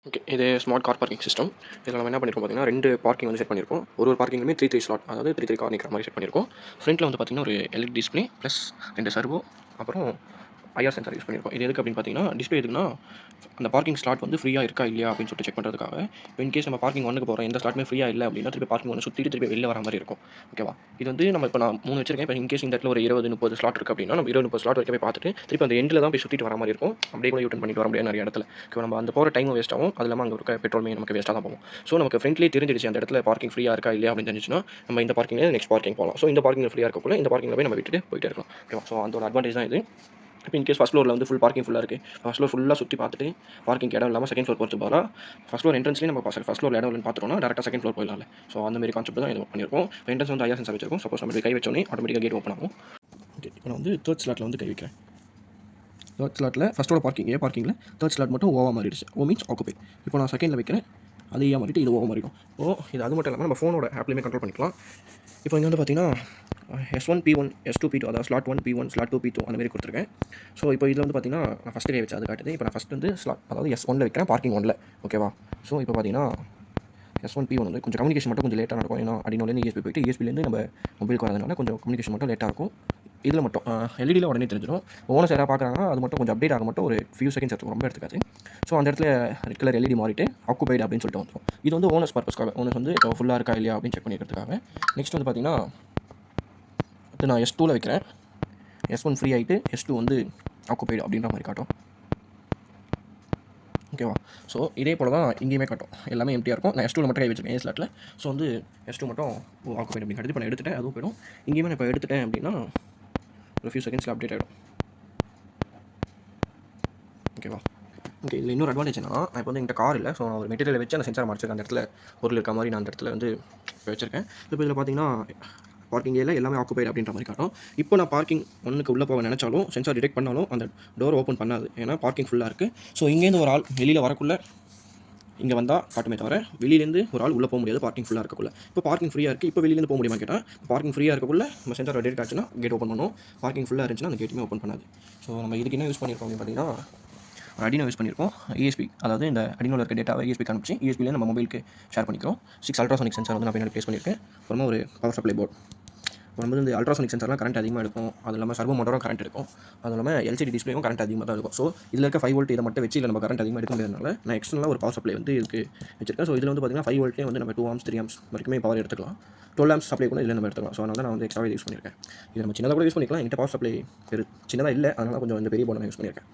Okay. இது smart car parking system. இதில நம்ம என்ன பண்ணியிருக்கோம் பார்த்தீங்கன்னா, 2 பார்க்கிங் வந்து செட் பண்ணியிருக்கோம். ஒரு பார்க்கிங்லுமே 3 ஸ்லாட், அதாவது 3 கார் நிக்கிற மாரி செட் பண்ணியிருக்கோம். ஃப்ரண்ட்ல வந்து பார்த்தீங்கன்னா, ஒரு எல்இடி டிஸ்ப்ளே ப்ளஸ் 2 சர்வோ, அப்புறம் ஐஆர் சென்சார் யூஸ் பண்ணியிருக்கோம். இது எதுக்கு அப்படின்னு பார்த்தீங்கன்னா, டிஸ்ப்ளே எதுக்குன்னா, அந்த பார்க்கிங் ஸ்லாட் வந்து ஃப்ரீயா இருக்கா இல்லையா அப்படின்னு சொல்லிட்டு செக் பண்ணுறதுக்காக. இப்போ இன்கேஸ் நம்ம பார்க்கிங் 1க்கு போறோம், எந்த ஸ்லாட்டுமே ஃப்ரீயா இல்ல அப்படின்னா, திருப்பி பார்க்கிங் 1 சுத்திட்டு திருப்பி வெளில வர மாரி இருக்கும். ஓகேவா? இது வந்து இப்போ நான் 3 வச்சிருக்கேன். இப்போ இன்கேஸ் இந்த இடத்துல ஒரு 20, 30 ஸ்லாட் இருக்கு அப்படின்னா, நம்ம 20, 30 ஸ்லாட் வரைக்கும் போய் பார்த்துட்டு, திருப்பி அந்த எண்ட்ல தான் போய் சுத்திட்டு வர மாரி இருக்கும். அப்படியே கூட யூட்டர்ன் பண்ணிட்டு வர முடியாது நெறைய இடத்துல. ஓகேவா? நம்ம அந்த போற டைமும் வேஸ்ட் ஆகும். அது இல்லாம அங்க இருக்க பெட்ரோலுமே நமக்கு வேஸ்ட்டா தான் போகும். ஸோ நமக்கு ஃப்ரண்ட்லயே தெரிஞ்சிடுச்சு அந்த இடத்துல பார்க்கிங் ஃப்ரீயா இருக்கா இல்லையா அப்படின்னு தெரிஞ்சுச்சுன்னா, நம்ம இந்த பார்க்கிங்ல நெக்ஸ்ட் பார்க்கிங் போலாம். ஸோ இந்த பார்க்கிங்ல ஃப்ரீயா இருக்கக்குள்ள இந்த பார்க்கிங்ல போய் நம்ம விட்டுட்டு போயிட்டே இருக்கலாம். ஓகேவா? ஸோ அதோட அட்வான்டேஜ் தான் இது. இப்போ இன்கேஸ் ஃபர்ஸ்ட் ஃப்ளோர்ல வந்து பார்க்கிங் ஃபுல்லா இருக்கு. ஃபர்ஸ்ட் ஃப்ளோர் ஃபுல்லா சுத்தி பார்த்துட்டு, பார்க்கிங்க்கு இடம் இல்லாம செகண்ட் ஃப்ளோர் போறதுக்கு பதிலா, ஃபர்ஸ்ட் ஃப்ளோர் என்ட்ரன்ஸ்லயே நம்ம ஃபர்ஸ்ட் ஃப்ளோர்ல இடம் இல்லன்னு பார்த்துட்டோம்னா, டேரக்ட்டா செகண்ட் ஃப்ளோர் போயிடலாம்ல. ஸோ அந்த மாரி கான்செப்ட் தான் இது பண்ணியிருக்கோம். என்ட்ரன்ஸ் வந்து ஐஆர் சென்சார் வச்சிருக்கோம். சப்போஸ் நம்ம கை வச்சோனே ஆட்டோமேட்டிக்கா கேட் ஓப்பன் ஆகும். ஓகே. இப்போ நான் வந்து 3 ஸ்லாட்ல வந்து கை வைக்கிறேன். 3 ஸ்லாட்ல ஃபர்ஸ்ட்டோட பார்க்கிங் பார்க்கிங்ல 3 ஸ்லாட் மட்டும் ஓவா மாறிடுச்சு. ஓ மீன்ஸ் ஆக்குபை. இப்போ நான் செகண்ட்ல வைக்கிறேன். அது ஏன் மாறிட்டு இது ஓவா மாறிடும். இது அது மட்டும் இல்லாம நம்ம ஃபோனோட ஆப்லயுமே கண்ட்ரோல் பண்ணிக்கலாம். இப்போ இங்க வந்து பார்த்தீங்கன்னா, S1 P1 S2 P2 அதாவது ஸ்லாட் 1 P1 ஸ்லாட் 2 P2 அந்த மாதிரி கொடுத்துருக்கேன். ஸோ இப்போ இதில் வந்து பார்த்தீங்கன்னா, நான் ஃபஸ்ட்டு கை வச்சு அது காட்டுது. இப்போ நான் ஃபஸ்ட் வந்து ஸ்லாட் அதாவது S1ல வைக்கிறேன், பார்க்கிங் 1ல. ஓகேவா? ஸோ இப்போ பார்த்தீங்கன்னா, S1 P1 வந்து கொஞ்சம் கம்யூனிகேஷன் மட்டும் கொஞ்சம் லேட்டாக நடக்கும். ஏன்னா அடினோலேருந்து ESP போயிட்டு ESPலேருந்து நம்ம மொபைலுக்கு வரதுனால கொஞ்சம் கம்யூனிகேஷன் மட்டும் லேட்டாக இருக்கும். இதில் மட்டும் எல்இடியில் உடனே தெரிஞ்சிடும். ஓனர்ஸ் யாராவது பார்க்குறாங்கன்னா அது மட்டும் கொஞ்சம் அப்டேட் ஆக மட்டும் ஒரு ஃபியூ செகண்ட்ஸ் எடுத்துக்கும், ரொம்ப எடுத்துக்காது. ஸோ அந்த இடத்துல ரெட் கலர் எல்இடி மாறிட்டு ஆக்குபைடு அப்படின்னு சொல்லிட்டு வந்துடும். இது வந்து ஓனர்ஸ் பர்பஸ்க்காக, ஓனர்ஸ் வந்து இப்போ ஃபுல்லாக இருக்கா இல்லையா அப்படின்னு செக் பண்ணிக்கிறதுக்காக. நெக்ஸ்ட் வந்து பார்த்தீங்கன்னா, இது நான் S2ல வைக்கிறேன். S1 ஃப்ரீ ஆகிட்டு S2 வந்து ஆக்குபைடு அப்படின்ற மாதிரி காட்டும். ஓகேவா? ஸோ இதே போல் தான் இங்கேயுமே காட்டும். எல்லாமே எம்டியாக இருக்கும். நான் S2ல மட்டும் கை வச்சிருக்கேன் ஏ ஸ்லாட்டில். ஸோ வந்து S2 மட்டும் ஆக்குபைடு அப்படின்னு காட்டுது. இப்போ நான் எடுத்துட்டேன், அதுவும் போயிடும். இங்கேயுமே நான் இப்போ எடுத்துட்டேன் அப்படின்னா ஒரு ஃபியூ செகண்ட்ஸில் அப்டேட் ஆகிடும். ஓகேவா? ஓகே. இதில் இன்னொரு அட்வான்டேஜ் என்னன்னா, நான் இப்போ வந்து என்கிட்ட கார் இல்லை. ஸோ நான் ஒரு மெட்டீரியலை வச்சு அந்த சென்சார் மறைச்சிருக்கேன். அந்த இடத்துல பொருள் இருக்க மாதிரி நான் அந்த இடத்துல வந்து வச்சிருக்கேன். இப்போ இதில் பார்த்தீங்கன்னா, பார்க்கிங் ஏரியாவில் எல்லாமே ஆக்குபைடு அப்படின்ற மாதிரி காட்டும். இப்போ நான் பார்க்கிங் 1க்கு உள்ளே போக நினச்சாலும் சென்சார் டிடெக்ட் பண்ணாலும் அந்த டோர் ஓப்பன் பண்ணாது. ஏன்னா பார்க்கிங் ஃபுல்லாக இருக்குது. ஸோ இங்கேருந்து ஒரு ஆள் வெளியில் வரக்குள்ளே இங்கே வந்தால் காட்டுமே தவிர, வெளியிலேருந்து ஒரு ஆள் உள்ளே போக முடியாது பார்க்கிங் ஃபுல்லாக இருக்கக்குள்ள. இப்போ பார்க்கிங் ஃப்ரீயாக இருக்குது. இப்போ வெளியிலேருந்து போக முடியுமா கேட்டால், பார்க்கிங் ஃப்ரீயாக இருக்கக்குள்ள நம்ம சென்சார் டிடெக்ட் ஆச்சுன்னா கேட் ஓப்பன் பண்ணும். பார்க்கிங் ஃபுல்லாக இருந்துச்சுன்னா அந்த கேட்டுமே ஓப்பன் பண்ணாது. ஸோ நம்ம இதுக்கு என்ன யூஸ் பண்ணியிருக்கோம் அப்படின்னு பார்த்தீங்கன்னா, அடினோ யூஸ் பண்ணியிருக்கோம். ESP அதாவது இந்த அடினோவில் இருக்க டேட்டாவை ESPக்கு அனுப்பிச்சு ESPலேயே நம்ம மொபைலுக்கு ஷேர் பண்ணிக்கிறோம். 6 அல்ட்ராசோனிக் சென்சார் வந்து நான் பின்னாடி ப்ளேஸ் பண்ணியிருக்கேன். அப்புறமா ஒரு பவர் சப்ளை போர்டு. நம்ம வந்து இந்த அல்ட்ராசோனிக் சென்சார்லாம் கரண்ட் அதிகமாக எடுக்கும். அது இல்லாமல் சர்வோ மோட்டரும் கரண்ட் எடுக்கும். அது இல்லாமல் எல்சிடி டிஸ்பிளேயும் கரண்ட் அதிகமாக தான் இருக்கும். ஸோ இதில் இருக்க 5 வோல்ட் இதை மட்டும் வச்சு இல்லை நம்ம கரண்ட் அதிகமாக எடுக்க முடியாதனால நான் எக்ஸ்டர்னலாக ஒரு பவர் சப்ளை வந்து இதுக்கு வச்சிருக்கேன். ஸோ இதில் வந்து பார்த்தீங்கன்னா 5 வோல்ட்லேயே வந்து நம்ம 2 ஆம்ஸ் 3 ஆம்ஸ் வரைக்குமே பவர் எடுத்துக்கலாம். 12 ஆம்ஸ் சப்ளை கூட இதில் நம்ம எடுத்துக்கலாம். ஸோ அதனால நான் வந்து எக்ஸ்ட்ராவே யூஸ் பண்ணியிருக்கேன். இது நம்ம சின்னதாக கூட யூஸ் பண்ணிக்கலாம். என்கிட்ட பவர் சப்ளை சின்னதாக இல்லை, அதனால் கொஞ்சம் இந்த பெரிய போர்டை நான் யூஸ் பண்ணியிருக்கேன்.